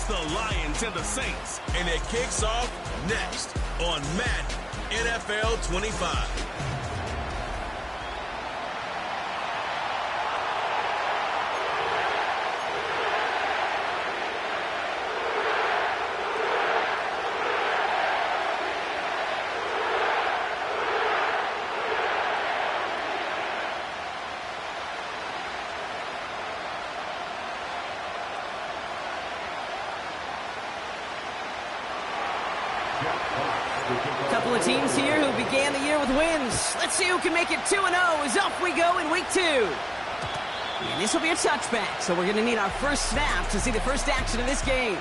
the Lions and the Saints. And it kicks off next on Madden NFL 25. Couple of teams here who began the year with wins. Let's see who can make it 2-0 as off we go in week 2. And this will be a touchback, so we're going to need our first snap to see the first action of this game.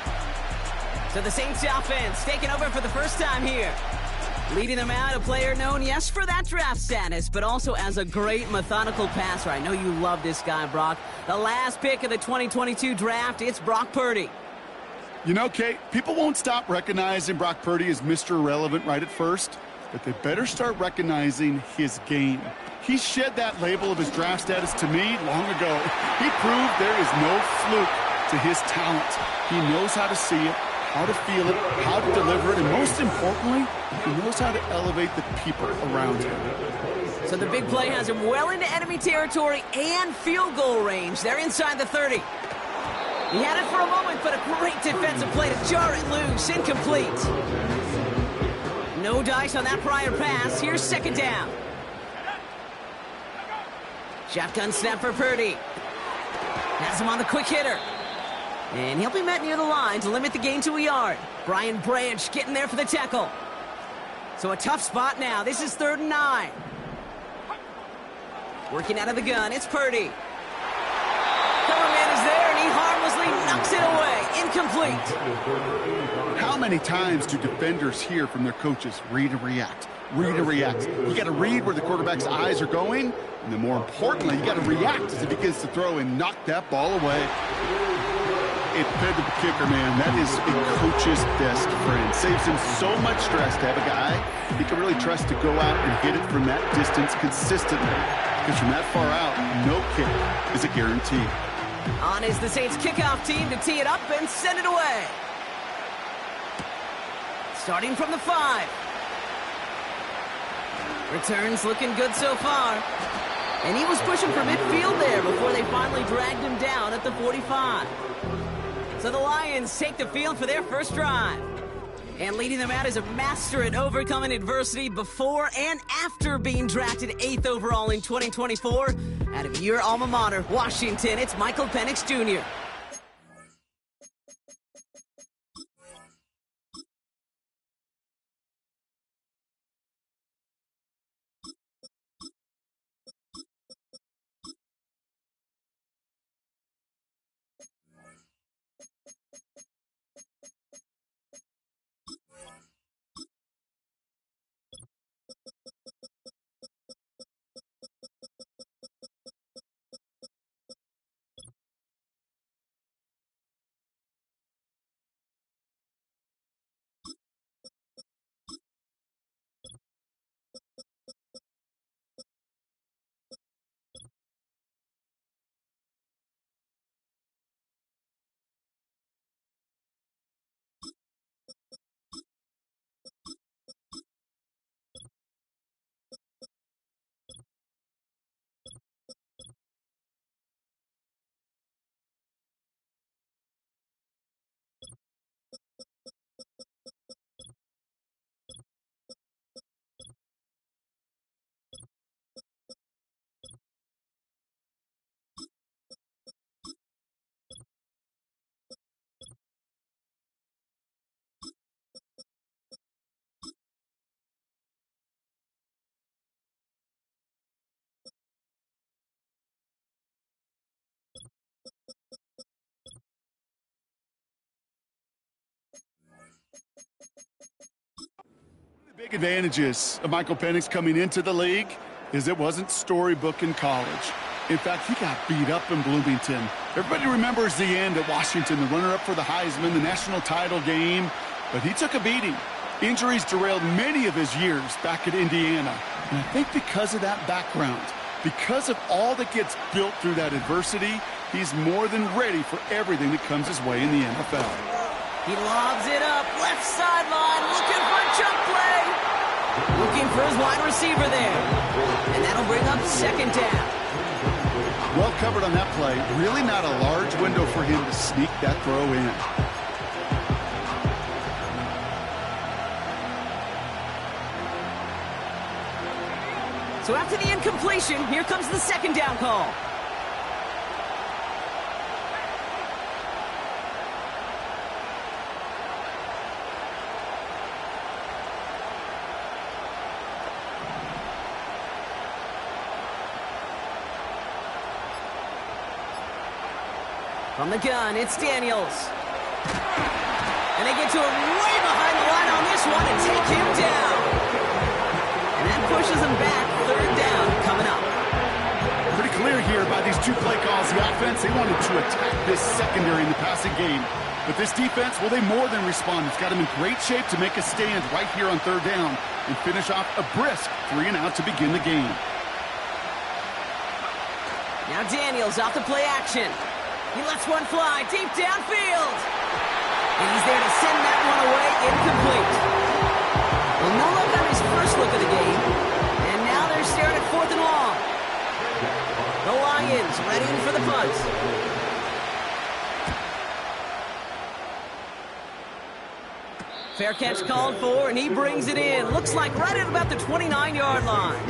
So the Saints offense taking over for the first time here. Leading them out, a player known, yes, for that draft status, but also as a great methodical passer. I know you love this guy, Brock. The last pick of the 2022 draft, it's Brock Purdy. You know, Kate, people won't stop recognizing Brock Purdy as Mr. Irrelevant right at first, but they better start recognizing his game. He shed that label of his draft status to me long ago. He proved there is no fluke to his talent. He knows how to see it, how to feel it, how to deliver it, and most importantly, he knows how to elevate the people around him. So the big play has him well into enemy territory and field goal range. They're inside the 30. He had it for a moment, but a great defensive play to jar it loose. Incomplete. No dice on that prior pass. Here's second down. Shotgun snap for Purdy. Has him on the quick hitter. And he'll be met near the line to limit the gain to a yard. Brian Branch getting there for the tackle. So a tough spot now. This is 3rd and 9. Working out of the gun, it's Purdy. Cover man is there, and he harmlessly knocks it away. Incomplete. How many times do defenders hear from their coaches, read and react, read and react? You got to read where the quarterback's eyes are going, and then more importantly, you got to react as he begins to throw and knock that ball away. It fed the kicker, man. That is a coach's best friend. Saves him so much stress to have a guy he can really trust to go out and hit it from that distance consistently. Because from that far out, no kick is a guarantee. On is the Saints kickoff team to tee it up and send it away. Starting from the 5. Returns looking good so far. And he was pushing for midfield there before they finally dragged him down at the 45. So the Lions take the field for their first drive. And leading them out is a master at overcoming adversity before and after being drafted 8th overall in 2024. Out of your alma mater, Washington, it's Michael Penix Jr. Big advantages of Michael Penix coming into the league is it wasn't storybook in college. In fact, he got beat up in Bloomington. Everybody remembers the end at Washington, the runner-up for the Heisman, the national title game, but he took a beating. Injuries derailed many of his years back at Indiana. And I think because of that background, because of all that gets built through that adversity, he's more than ready for everything that comes his way in the NFL. He lobs it up, left sideline, looking for a jump play. Looking for his wide receiver there. And that'll bring up second down. Well covered on that play. Really not a large window for him to sneak that throw in. So after the incompletion, here comes the second down call. From the gun, it's Daniels. And they get to him way behind the line on this one and take him down. And that pushes him back. Third down coming up. Pretty clear here by these two play calls. The offense, they wanted to attack this secondary in the passing game. But this defense, well, they more than respond. It's got them in great shape to make a stand right here on third down and finish off a brisk 3-and-out to begin the game. Now Daniels off the play action. He lets one fly deep downfield. And he's there to send that one away incomplete. Well, no luck on his first look of the game. And now they're staring at 4th and long. The Lions ready for the punt. Fair catch called for, and he brings it in. Looks like right at about the 29-yard line.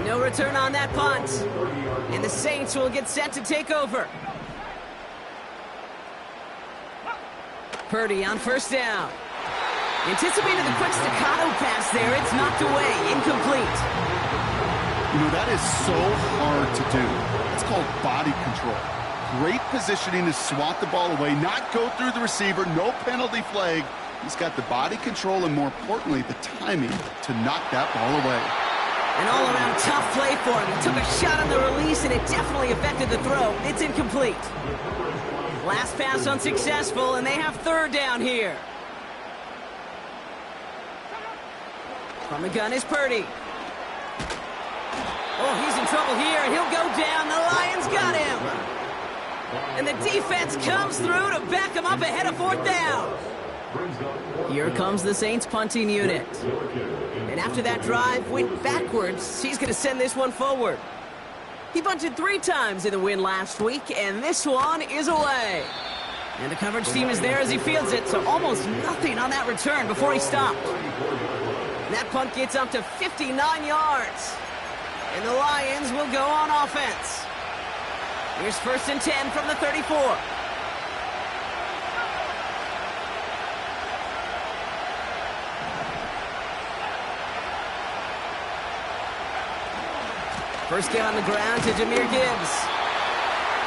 No return on that punt. And the Saints will get set to take over. Purdy on first down. Anticipated the quick staccato pass there. It's knocked away. Incomplete. You know, that is so hard to do. It's called body control. Great positioning to swat the ball away, not go through the receiver, no penalty flag. He's got the body control and, more importantly, the timing to knock that ball away. An all-around tough play for him. He took a shot on the release, and it definitely affected the throw. It's incomplete. Last pass unsuccessful, and they have third down here. From the gun is Purdy. Oh, he's in trouble here, and he'll go down. The Lions got him. And the defense comes through to back him up ahead of 4th down. Here comes the Saints punting unit. And after that drive went backwards, he's going to send this one forward. He punted 3 times in the win last week, and this one is away. And the coverage team is there as he fields it, so almost nothing on that return before he stopped. And that punt gets up to 59 yards. And the Lions will go on offense. Here's 1st and 10 from the 34. First get on the ground to Jahmyr Gibbs.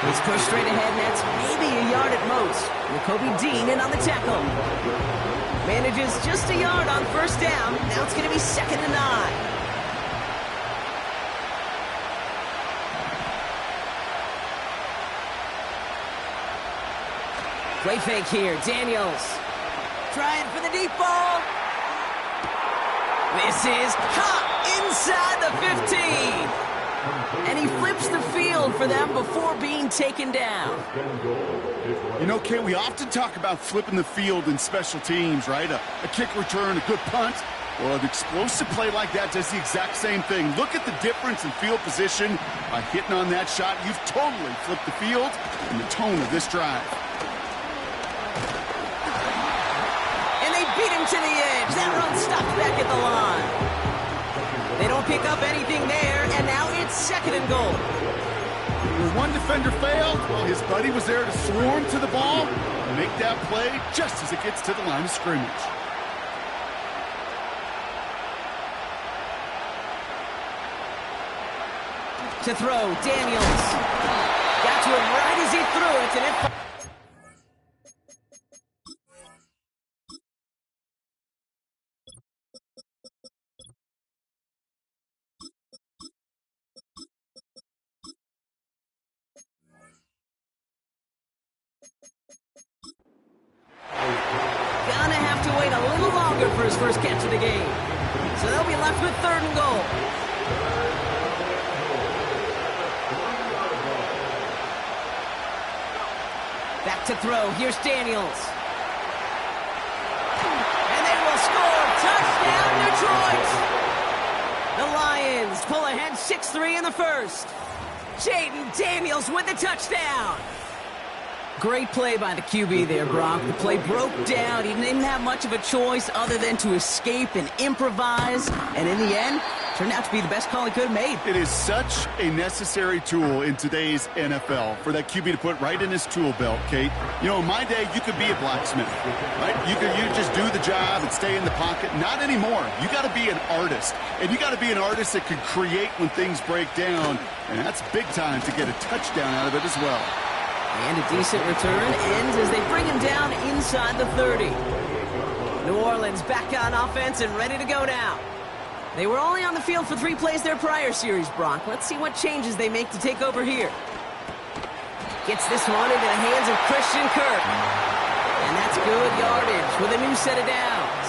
He's pushed straight ahead, and that's maybe a yard at most. Kobe Dean in on the tackle. Manages just a yard on first down. Now it's going to be 2nd and 9. Play fake here. Daniels trying for the deep ball. This is caught inside the 15. And he flips the field for them before being taken down. You know, Kay, we often talk about flipping the field in special teams, right? A kick return, a good punt. Well, an explosive play like that does the exact same thing. Look at the difference in field position. By hitting on that shot, you've totally flipped the field and the tone of this drive. And they beat him to the edge. That run stopped back at the line. They don't pick up anything there, and now it's 2nd and goal. Where one defender failed, well, his buddy was there to swarm to the ball and make that play just as it gets to the line of scrimmage. To throw, Daniels. Got to him right as he threw it, and it... Gonna have to wait a little longer for his first catch of the game. So they'll be left with 3rd and goal. Back to throw. Here's Daniels. score! Touchdown, Detroit! The Lions pull ahead 6-3 in the first. Jaden Daniels with the touchdown. Great play by the QB there, Brock. The play broke down. He didn't have much of a choice other than to escape and improvise. And in the end, turned out to be the best call he could have made. It is such a necessary tool in today's NFL for that QB to put right in his tool belt, Kate. You know, in my day, you could be a blacksmith, right? You just do the job and stay in the pocket. Not anymore. You got to be an artist. And you got to be an artist that can create when things break down. And that's big time to get a touchdown out of it as well. And a decent return ends as they bring him down inside the 30. New Orleans back on offense and ready to go now. They were only on the field for 3 plays their prior series, Brock. Let's see what changes they make to take over here. Gets this one into the hands of Christian Kirk. And that's good yardage with a new set of downs.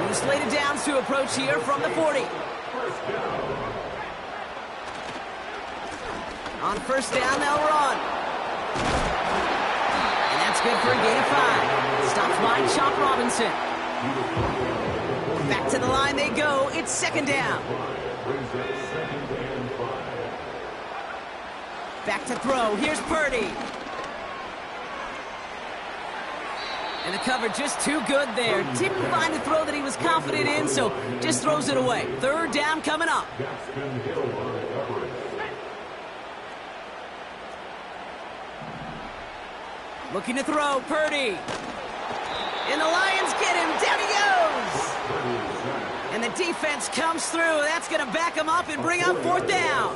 New slated downs to approach here from the 40. On first down, they'll run. And that's good for a gain of 5. Stops by Chop Robinson. Back to the line they go. It's second down. Back to throw. Here's Purdy. And the cover just too good there. Didn't find the throw that he was confident in, so just throws it away. Third down coming up. Looking to throw, Purdy. And the Lions get him. Down he goes. And the defense comes through. That's going to back him up and bring up fourth down.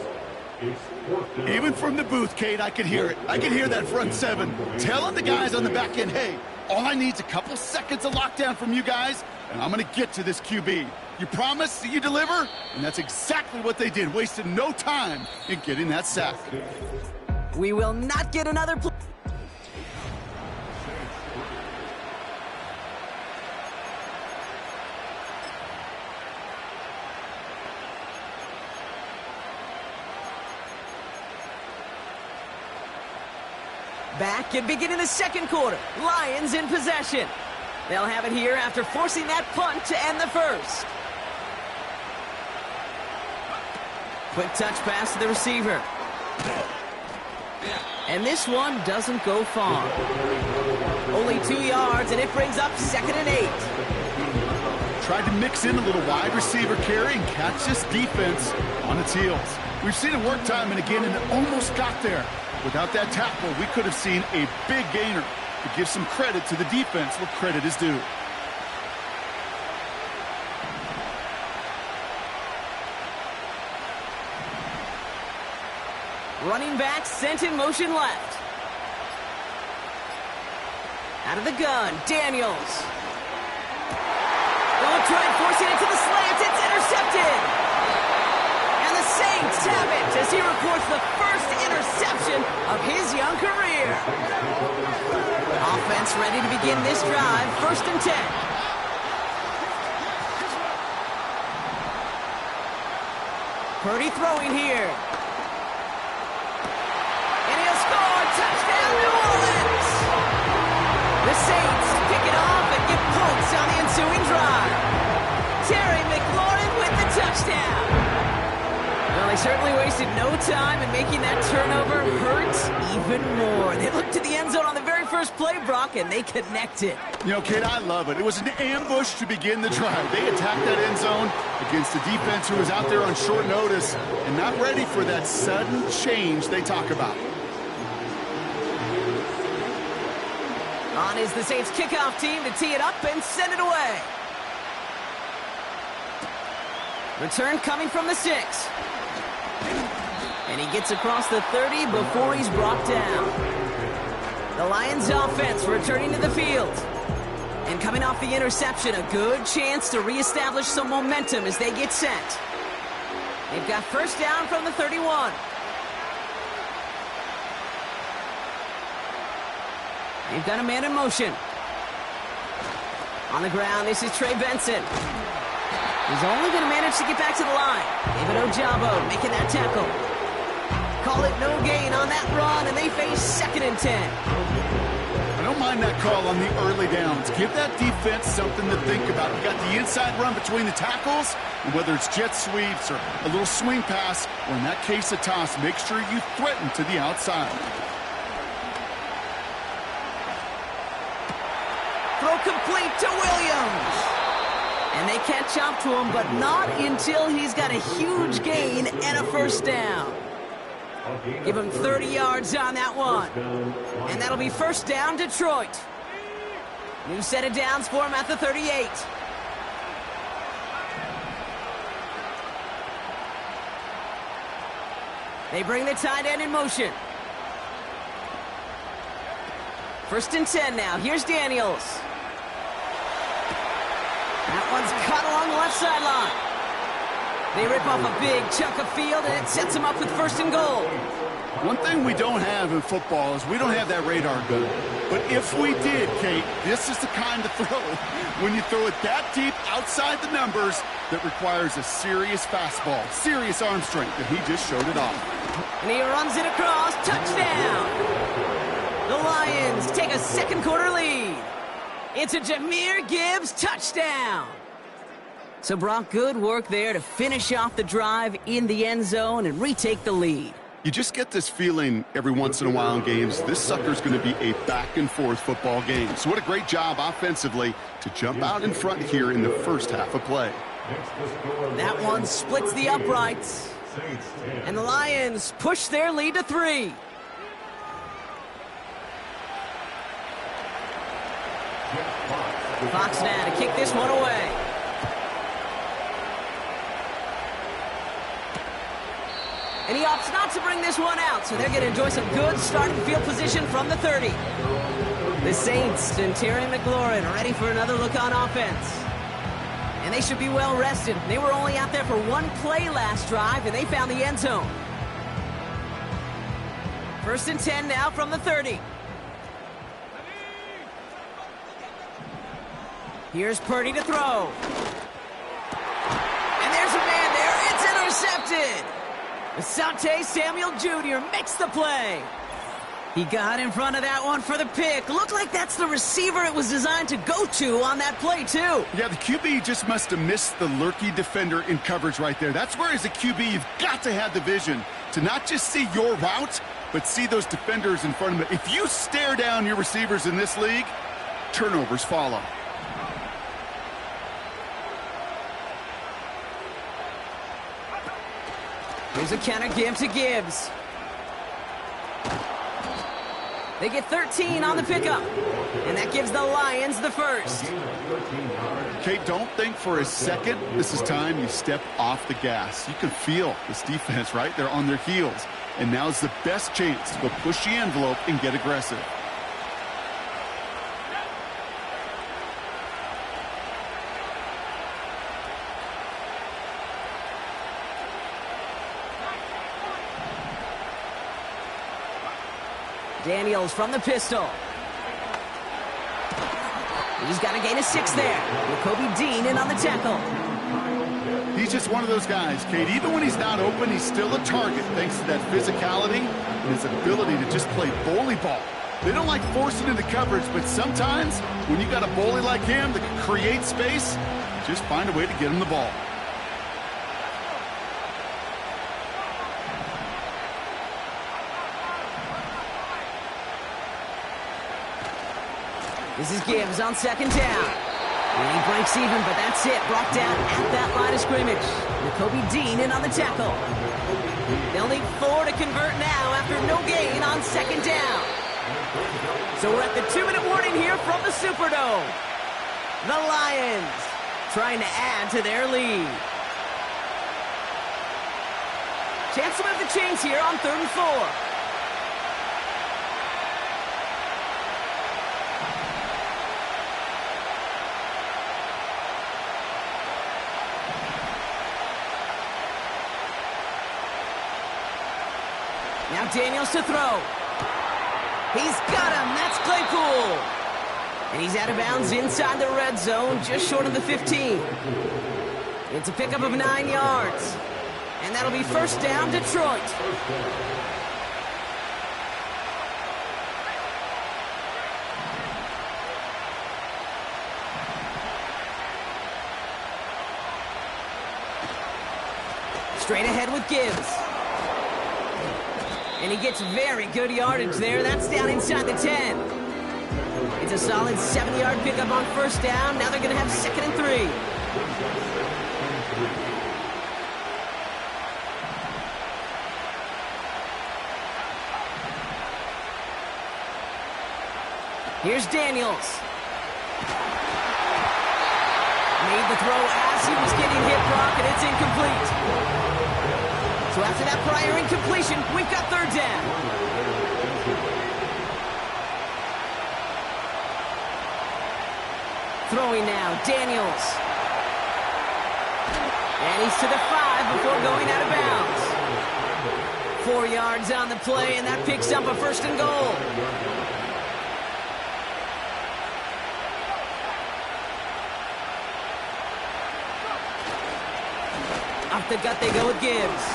Even from the booth, Kate, I could hear it. I could hear that front 7 telling the guys on the back end, hey, all I need is a couple seconds of lockdown from you guys, and I'm going to get to this QB. You promise that you deliver? And that's exactly what they did. Wasted no time in getting that sack. We will not get another play. Back and beginning the second quarter. Lions in possession. They'll have it here after forcing that punt to end the first. Quick touch pass to the receiver. And this one doesn't go far. Only 2 yards, and it brings up 2nd and 8. Tried to mix in a little wide receiver carry and catch this defense on its heels. We've seen it work time and again, and it almost got there. Without that tackle, we could have seen a big gainer. To give some credit to the defense where credit is due. Running back sent in motion left. Out of the gun, Daniels. Going to try and forcing it to the slant. It's intercepted. And the Saints have it as he records the first interception of his young career. Offense ready to begin this drive. 1st and 10. Purdy throwing here. And he'll score. Touchdown, New Orleans. The Saints pick it off and get points on the ensuing drive. Terry McLaurin with the touchdown. Well, they certainly wasted no time in making that turnover hurt even more. They looked to the end zone on the very first play, Brock, and they connected. You know, Kate, I love it. It was an ambush to begin the drive. They attacked that end zone against the defense who was out there on short notice and not ready for that sudden change they talk about. On is the Saints kickoff team to tee it up and send it away. Return coming from the 6. And he gets across the 30 before he's brought down. The Lions offense returning to the field. And coming off the interception, a good chance to reestablish some momentum as they get set. They've got first down from the 31. They've got a man in motion. On the ground, this is Trey Benson. He's only going to manage to get back to the line. David Ojabo making that tackle. Call it no gain on that run, and they face 2nd and 10. I don't mind mind that call on the early downs. Give that defense something to think about. You got the inside run between the tackles, and whether it's jet sweeps or a little swing pass, or in that case a toss, make sure you threaten to the outside. Throw complete to Williams. And they catch up to him, but not until he's got a huge gain and a first down. Give him 30 yards on that one. And that'll be first down, Detroit. New set of downs for him at the 38. They bring the tight end in motion. First and 10 now. Here's Daniels. That one's cut along the left sideline. They rip off a big chunk of field, and it sets them up with first and goal. One thing we don't have in football is we don't have that radar gun. But if we did, Kate, this is the kind of throw, when you throw it that deep outside the numbers, that requires a serious fastball, serious arm strength, and he just showed it off. And he runs it across. Touchdown! The Lions take a second quarter lead. It's a Jahmyr Gibbs touchdown. So, Brock, good work there to finish off the drive in the end zone and retake the lead. You just get this feeling every once in a while in games, this sucker's going to be a back-and-forth football game. So what a great job offensively to jump out in front here in the first half of play. That one splits the uprights. And the Lions push their lead to 3. Fox now to kick this one away. And he opts not to bring this one out, so they're going to enjoy some good starting field position from the 30. The Saints and Terry McLaurin ready for another look on offense. And they should be well rested. They were only out there for one play last drive, and they found the end zone. First and 10 now from the 30. Here's Purdy to throw. And there's a man there. It's intercepted. Asante Samuel Jr. makes the play. He got in front of that one for the pick. Looked like that's the receiver it was designed to go to on that play, too. Yeah, the QB just must have missed the lurky defender in coverage right there. That's where, as a QB, you've got to have the vision to not just see your route, but see those defenders in front of you. If you stare down your receivers in this league, turnovers follow. Here's a counter give to Gibbs. They get 13 on the pickup, and that gives the Lions the first. Kate, don't think for a second this is time you step off the gas. You can feel this defense, right? They're on their heels, and now's the best chance to go push the envelope and get aggressive. Daniels from the pistol. He's got to gain a 6 there. Kobe Dean in on the tackle. He's just one of those guys, Kate. Even when he's not open, he's still a target thanks to that physicality and his ability to just play bully ball. They don't like forcing into coverage, but sometimes when you got a bully like him that can create space, just find a way to get him the ball. This is Gibbs on second down. And he breaks even, but that's it. Brought down at that line of scrimmage. Kobe Dean in on the tackle. They'll need 4 to convert now after no gain on second down. So we're at the 2-minute warning here from the Superdome. The Lions trying to add to their lead. Chance to move the chains here on 3rd and 4. Now Daniels to throw. He's got him. That's Claypool. And he's out of bounds inside the red zone, just short of the 15. It's a pickup of 9 yards. And that'll be first down, Detroit. Straight ahead with Gibbs. And he gets very good yardage there. That's down inside the 10. It's a solid 7-yard pickup on first down. Now they're going to have 2nd and 3. Here's Daniels. Made the throw as he was getting hit, Brock, and it's incomplete. So after that prior incompletion, we've got 3rd down. Throwing now, Daniels. And he's to the 5 before going out of bounds. 4 yards on the play, and that picks up a 1st and goal. Off the gut they go with Gibbs.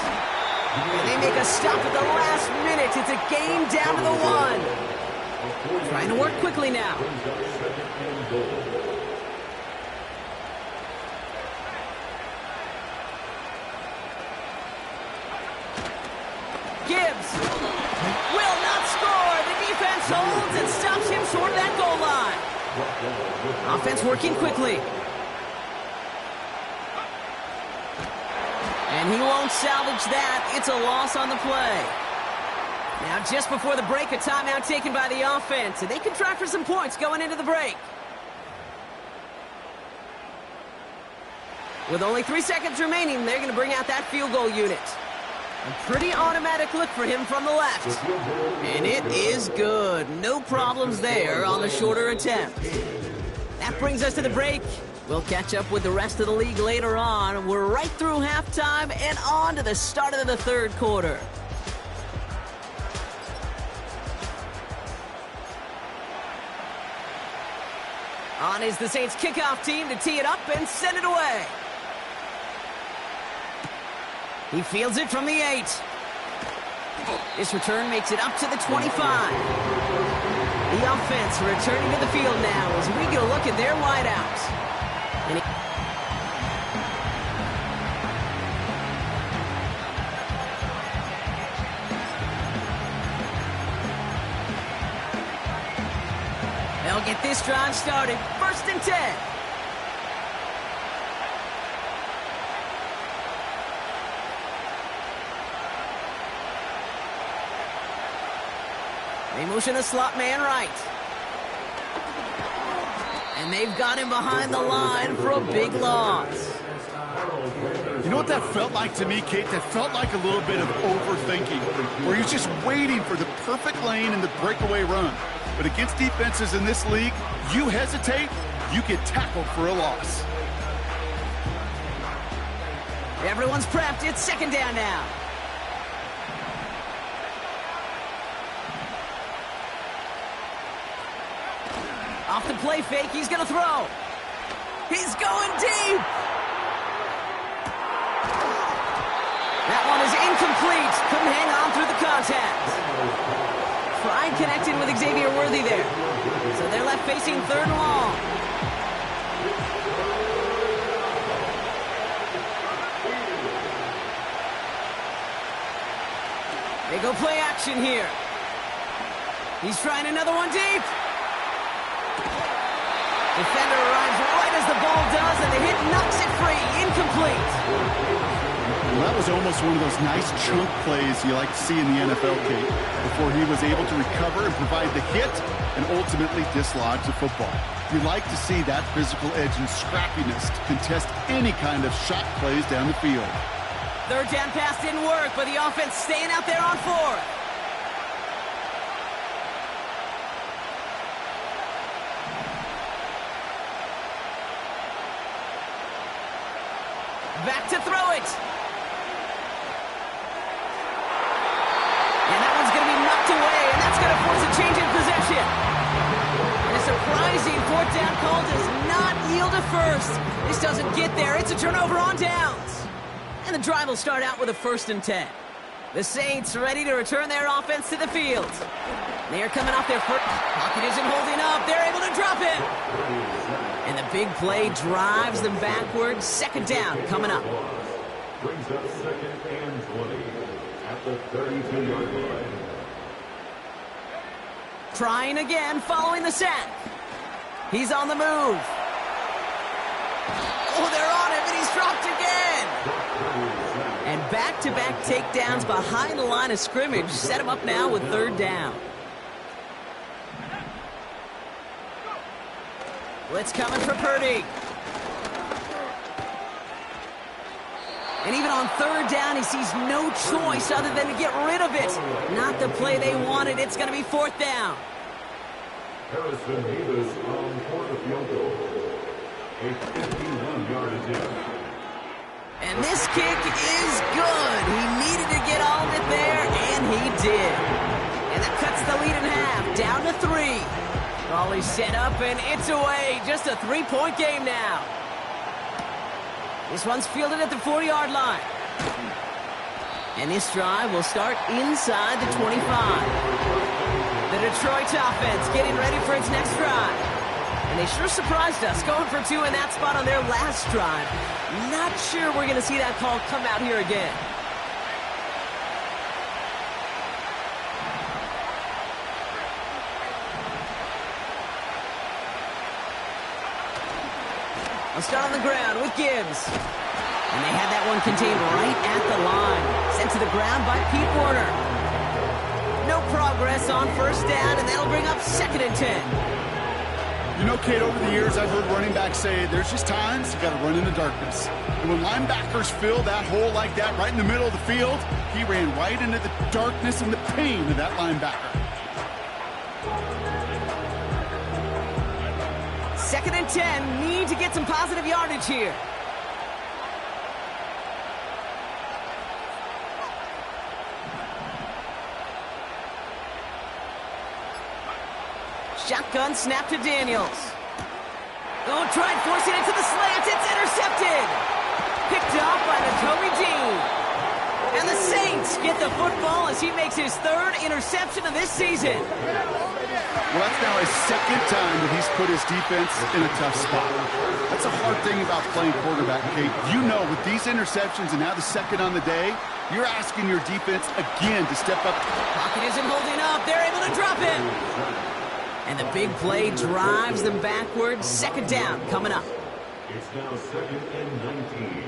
And they make a stop at the last minute. It's a game down to the 1. Trying to work quickly now. Gibbs will not score. The defense holds and stops him short of that goal line. Offense working quickly. And he won't salvage that. It's a loss on the play. Now, just before the break, a timeout taken by the offense, and they can try for some points going into the break. With only 3 seconds remaining, they're going to bring out that field goal unit. A pretty automatic look for him from the left. And it is good. No problems there on the shorter attempt. That brings us to the break. We'll catch up with the rest of the league later on. We're right through halftime and on to the start of the 3rd quarter. On is the Saints kickoff team to tee it up and send it away. He fields it from the 8. This return makes it up to the 25. The offense returning to the field now as we get a look at their wideouts. They'll get this drive started. 1st and 10. They motion the slot man right. And they've got him behind the line for a big loss. You know what that felt like to me, Kate? That felt like a little bit of overthinking, where he's just waiting for the perfect lane and the breakaway run. But against defenses in this league, you hesitate, you get tackled for a loss. Everyone's prepped. It's 2nd down now. Off the play fake, he's going to throw. He's going deep. That one is incomplete. Couldn't hang on through the contact. Pride connected with Xavier Worthy there. So they're left facing 3rd and long. They go play action here. He's trying another one deep. Defender arrives right as the ball does, and the hit knocks it free. Incomplete. Well, that was almost one of those nice chunk plays you like to see in the NFL, Kate, before he was able to recover and provide the hit and ultimately dislodge the football. You like to see that physical edge and scrappiness to contest any kind of shot plays down the field. 3rd down pass didn't work, but the offense staying out there on 4th. Back to throw it. And that one's going to be knocked away, and that's going to force a change in possession. And a surprising 4th down call does not yield a 1st. This doesn't get there. It's a turnover on downs. And the drive will start out with a 1st and 10. The Saints ready to return their offense to the field. They are coming off their first. Pocket isn't holding up. They're able to drop it. And the big play drives them backwards. 2nd down coming up. brings up 2nd and 20 at the 32-yard line. Trying again following the sack. He's on the move. Oh, they're on him, and he's dropped again. And back-to-back takedowns behind the line of scrimmage set him up now with 3rd down. Blitz coming for Purdy. And even on 3rd down, he sees no choice other than to get rid of it. Not the play they wanted. It's going to be 4th down. Harrison Davis on for the field goal. A 51-yard attempt. And this kick is good. He needed to get all of it there, and he did. And that cuts the lead in half, down to 3. Ball is set up, and it's away. Just a 3-point game now. This one's fielded at the 40-yard line. And this drive will start inside the 25. The Detroit offense getting ready for its next drive. And they sure surprised us, going for 2 in that spot on their last drive. Not sure we're going to see that call come out here again. They'll start on the ground with Gibbs. And they had that one contained right at the line. Sent to the ground by Pete Werner. No progress on 1st down, and that'll bring up 2nd and 10. You know, Kate, over the years, I've heard running backs say there's just times you got to run in the darkness. And when linebackers fill that hole like that right in the middle of the field, he ran right into the darkness and the pain of that linebacker. 2nd and 10, need to get some positive yardage here. Shotgun snap to Daniels. Oh, tried forcing it to the slant. It's intercepted. Picked off by Nakobe Dean. And the Saints get the football as he makes his 3rd interception of this season. Well, that's now his 2nd time that he's put his defense in a tough spot. That's a hard thing about playing quarterback, Kate. You know, with these interceptions and now the 2nd on the day, you're asking your defense again to step up. Pocket isn't holding up. They're able to drop him. And the big play drives them backwards. 2nd down coming up. It's now 2nd and 19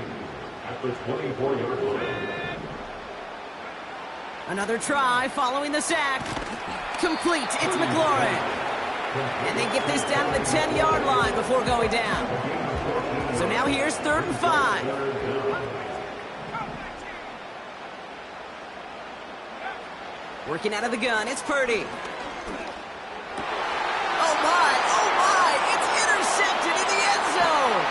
at the 24-yard line. Another try following the sack. Complete. It's McLaurin. And they get this down to the 10-yard line before going down. So now here's 3rd and 5. Working out of the gun. It's Purdy. Oh my, it's intercepted in the end zone.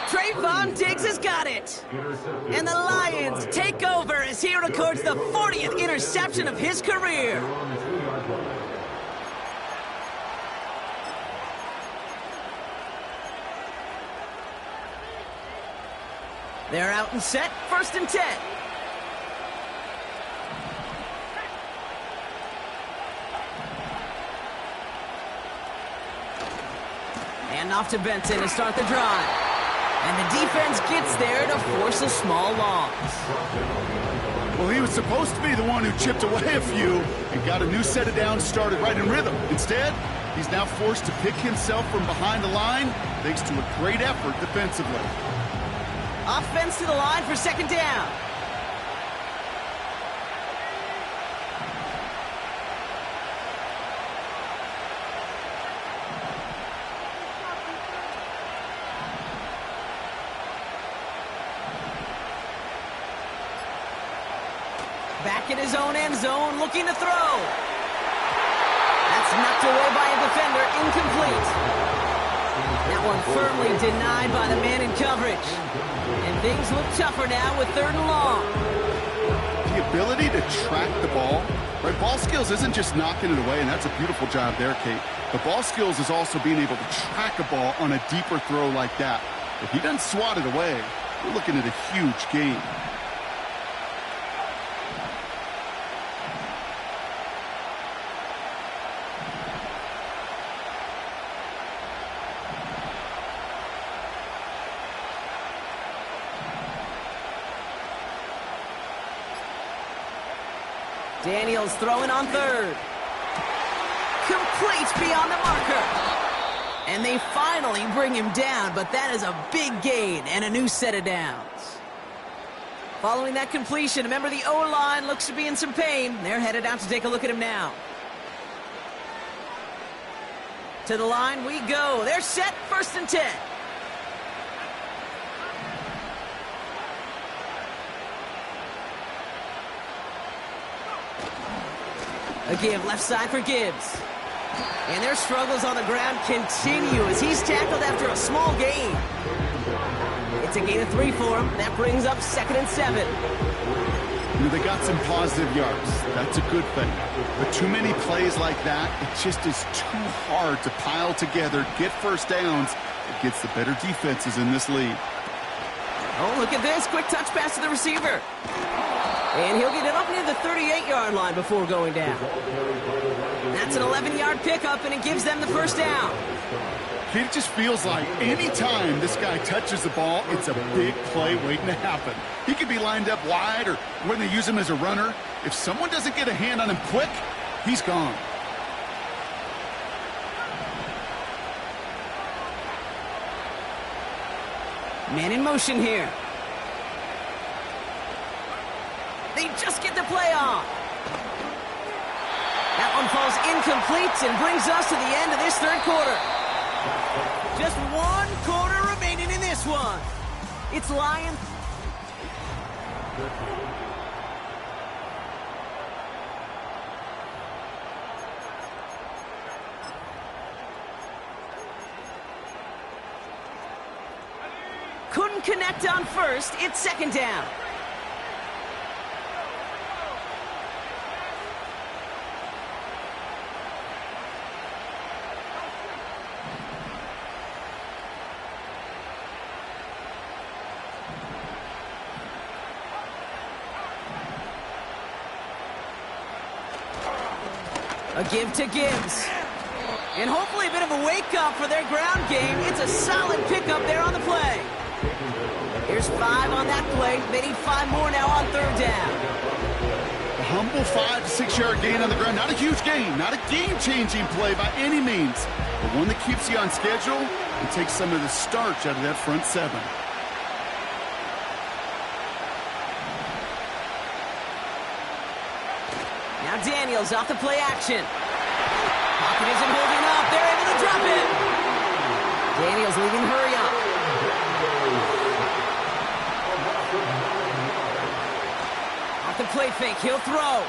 Trayvon Diggs has got it. And the Lions take over as he records the 40th interception of his career. They're out and set, 1st and 10. And off to Benson to start the drive. And the defense gets there to force a small loss. Well, he was supposed to be the one who chipped away a few and got a new set of downs started right in rhythm. Instead, he's now forced to pick himself from behind the line thanks to a great effort defensively. Offense to the line for 2nd down. Back in his own end zone, looking to throw. That's knocked away by a defender, incomplete. That one firmly denied by the man in coverage. And things look tougher now with 3rd and long. The ability to track the ball, right? Ball skills isn't just knocking it away, and that's a beautiful job there, Kate. The ball skills is also being able to track a ball on a deeper throw like that. If he doesn't swat it away, we're looking at a huge game. Daniels throwing on third. Complete beyond the marker. And they finally bring him down, but that is a big gain and a new set of downs. Following that completion, a member of the O-line looks to be in some pain. They're headed out to take a look at him now. To the line we go. They're set, 1st and 10. A give left side for Gibbs. And their struggles on the ground continue as he's tackled after a small gain. It's a gain of 3 for him. That brings up 2nd and 7. You know, they got some positive yards. That's a good thing. But too many plays like that, it just is too hard to pile together, get first downs. It gets the better defenses in this league. Oh, look at this. Quick touch pass to the receiver. And he'll get it up near the 38-yard line before going down. That's an 11-yard pickup, and it gives them the first down. It just feels like any time this guy touches the ball, it's a big play waiting to happen. He could be lined up wide or when they use him as a runner. If someone doesn't get a hand on him quick, he's gone. Man in motion here. They just get the play off. That one falls incomplete and brings us to the end of this 3rd quarter. Just 1 quarter remaining in this one. It's Lions. Couldn't connect on first. It's 2nd down. A give to Gibbs. And hopefully a bit of a wake-up for their ground game. It's a solid pickup there on the play. Here's 5 on that play. They need 5 more now on 3rd down. A humble 5 to 6 yard gain on the ground. Not a huge gain. Not a game-changing play by any means. But one that keeps you on schedule and takes some of the starch out of that front 7. Now Daniels off the play action. Pocket isn't holding up. They're able to drop it. Daniels leaving hurry up. Off the play fake. He'll throw.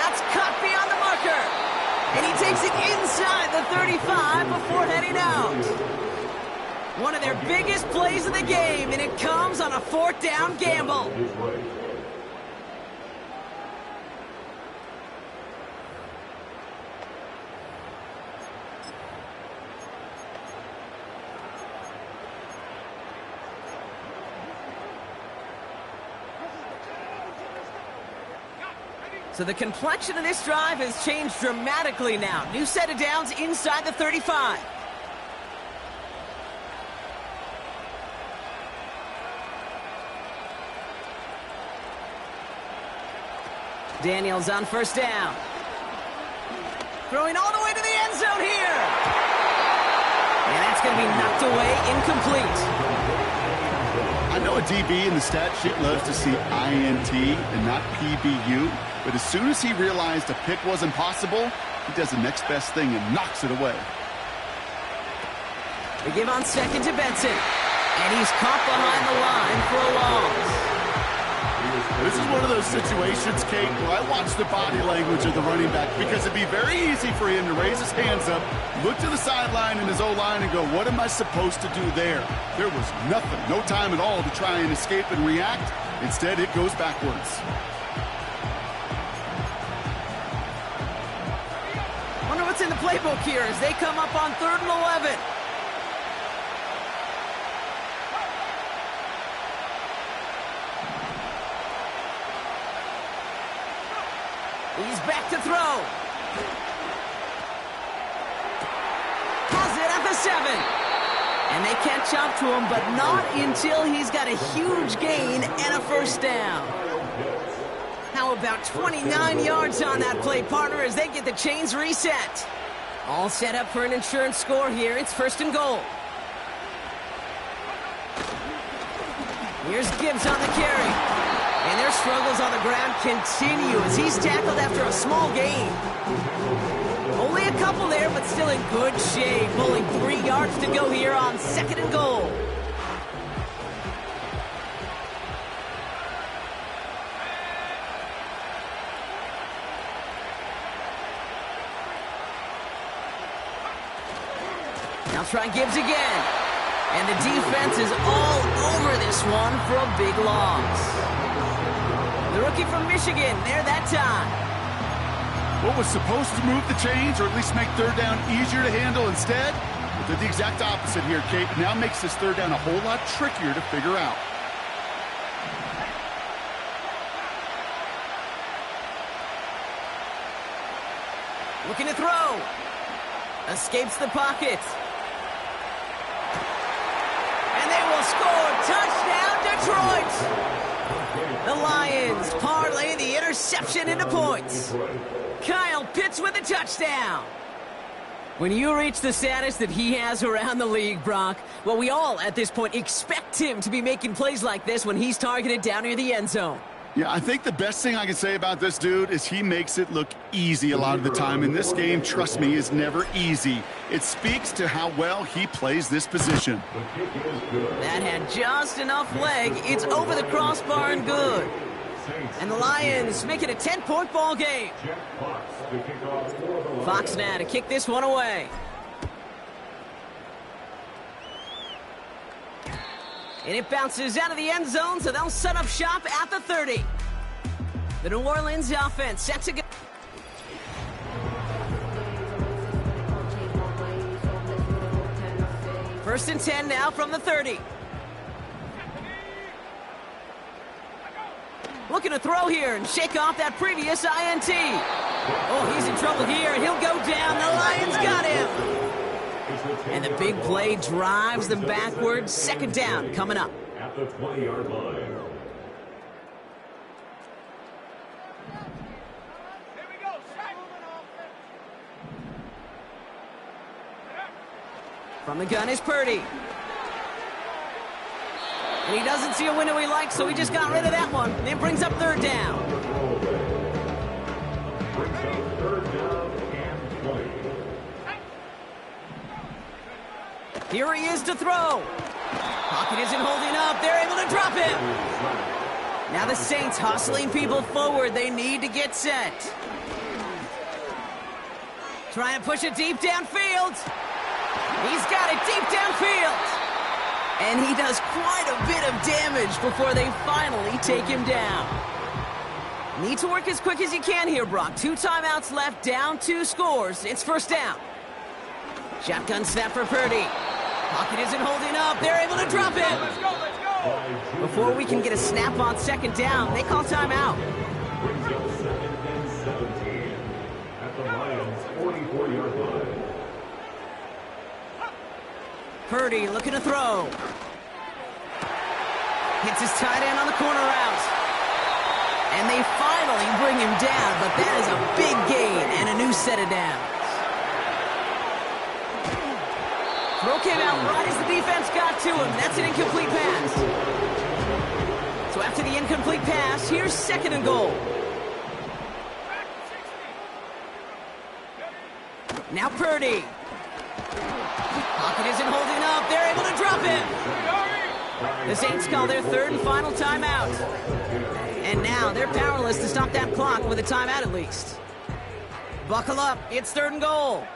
That's cut beyond the marker. And he takes it inside the 35 before heading out. One of their biggest plays of the game, and it comes on a 4th down gamble. So the complexion of this drive has changed dramatically now. New set of downs inside the 35. Daniels on 1st down. Throwing all the way to the end zone here. And that's going to be knocked away, incomplete. I know a DB in the stat sheet loves to see INT and not PBU, but as soon as he realized a pick wasn't possible, he does the next best thing and knocks it away. They give on 2nd to Benson, and he's caught behind the line for a loss. This is one of those situations, Kate, where I watch the body language of the running back because it'd be very easy for him to raise his hands up, look to the sideline in his O-line and go, what am I supposed to do there? There was nothing, no time at all to try and escape and react. Instead, it goes backwards. Wonder what's in the playbook here as they come up on 3rd and 11. He's back to throw. Has it at the 7. And they catch up to him, but not until he's got a huge gain and a 1st down. about 29 yards on that play, partner, as they get the chains reset. All set up for an insurance score here. It's 1st and goal. Here's Gibbs on the carry. And their struggles on the ground continue as he's tackled after a small gain. Only a couple there, but still in good shape. Only 3 yards to go here on 2nd and goal. Now try Gibbs again. And the defense is all over this one for a big loss. The rookie from Michigan there that time. What was supposed to move the chains, or at least make 3rd down easier to handle instead, it did the exact opposite here, Kate. Now makes this 3rd down a whole lot trickier to figure out. Looking to throw. Escapes the pocket. And they will score. Touchdown, Detroit! The Lions parlay the interception into points. Kyle Pitts with a touchdown. When you reach the status that he has around the league, Brock, well, we all at this point expect him to be making plays like this when he's targeted down near the end zone. Yeah, I think the best thing I can say about this dude is he makes it look easy a lot of the time. And this game, trust me, is never easy. It speaks to how well he plays this position. That had just enough leg. It's over the crossbar and good. And the Lions make it a 10-point ball game. Fox now to kick this one away. And it bounces out of the end zone, so they'll set up shop at the 30. The New Orleans offense set to go. First and 10 now from the 30. Looking to throw here and shake off that previous INT. Oh, he's in trouble here. He'll go down. The Lions got him. And the big play drives them backwards. 2nd down coming up. At the 20-yard line. From the gun is Purdy. And he doesn't see a window he likes, so he just got rid of that one. And it brings up 3rd down. Brings up 3rd down and 20. Here he is to throw. Pocket isn't holding up. They're able to drop him. Now the Saints hustling people forward. They need to get set. Trying to push it deep downfield. He's got it deep downfield. And he does quite a bit of damage before they finally take him down. Need to work as quick as you can here, Brock. 2 timeouts left, down 2 scores. It's 1st down. Shotgun snap for Purdy. Pocket isn't holding up. They're able to drop it. Let's go. Before we can get a snap on 2nd down, they call timeout. Brings up 2nd and 17 at the Lions' 44-yard line. Purdy looking to throw. Hits his tight end on the corner route. And they finally bring him down, but that is a big gain and a new set of downs. Throw came out right as the defense got to him. That's an incomplete pass. So after the incomplete pass, here's 2nd and goal. Now Purdy. Pocket isn't holding up. They're able to drop it. The Saints call their 3rd and final timeout. And now they're powerless to stop that clock with a timeout at least. Buckle up. It's 3rd and goal.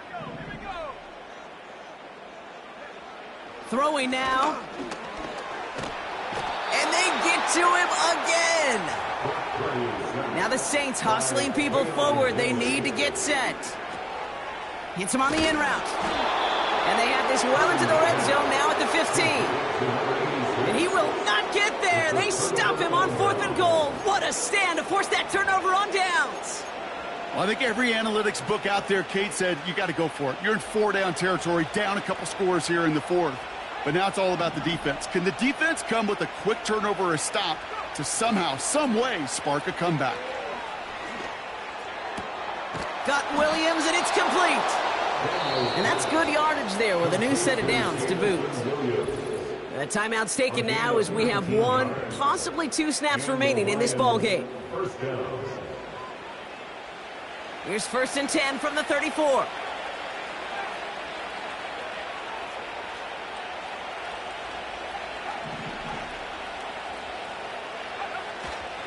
Throwing now. And they get to him again. Now the Saints hustling people forward. They need to get set. Hits him on the in route. And they have this well into the red zone now at the 15. And he will not get there. They stop him on 4th and goal. What a stand to force that turnover on downs. Well, I think every analytics book out there, Kate, said you got to go for it. You're in 4-down territory, down a couple scores here in the 4th. But now it's all about the defense. Can the defense come with a quick turnover or a stop to somehow, some way, spark a comeback? got Williams, and it's complete. And that's good yardage there with a new set of downs to boot. The timeout's taken now as we have 1, possibly 2 snaps remaining in this ball game. Here's 1st and 10 from the 34.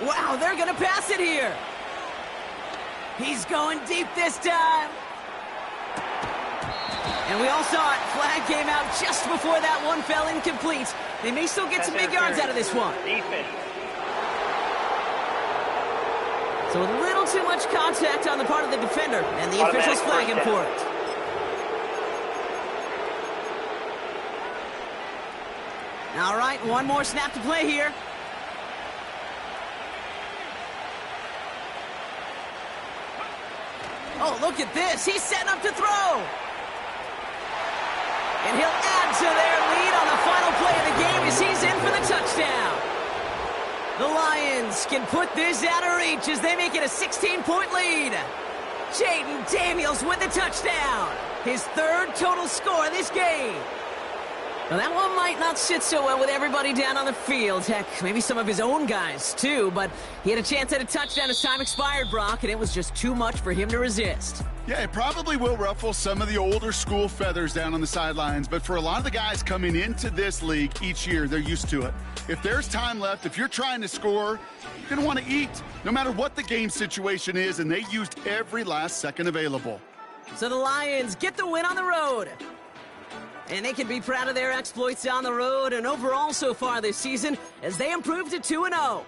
Wow, they're going to pass it here. He's going deep this time. And we all saw it. Flag came out just before that one fell incomplete. They may still get some big yards out of this one. So a little too much contact on the part of the defender, and the officials flag him for it. All right, one more snap to play here. Oh, look at this. He's setting up to throw. And he'll add to their lead on the final play of the game as he's in for the touchdown. The Lions can put this out of reach as they make it a 16-point lead. Jaden Daniels with the touchdown. His 3rd total score this game. Well, that one might not sit so well with everybody down on the field. Heck, maybe some of his own guys, too. But he had a chance at a touchdown as time expired, Brock, and it was just too much for him to resist. Yeah, it probably will ruffle some of the older school feathers down on the sidelines. But for a lot of the guys coming into this league each year, they're used to it. If there's time left, if you're trying to score, you're going to want to eat, no matter what the game situation is, and they used every last second available. So the Lions get the win on the road. And they can be proud of their exploits on the road and overall so far this season as they improve to 2-0.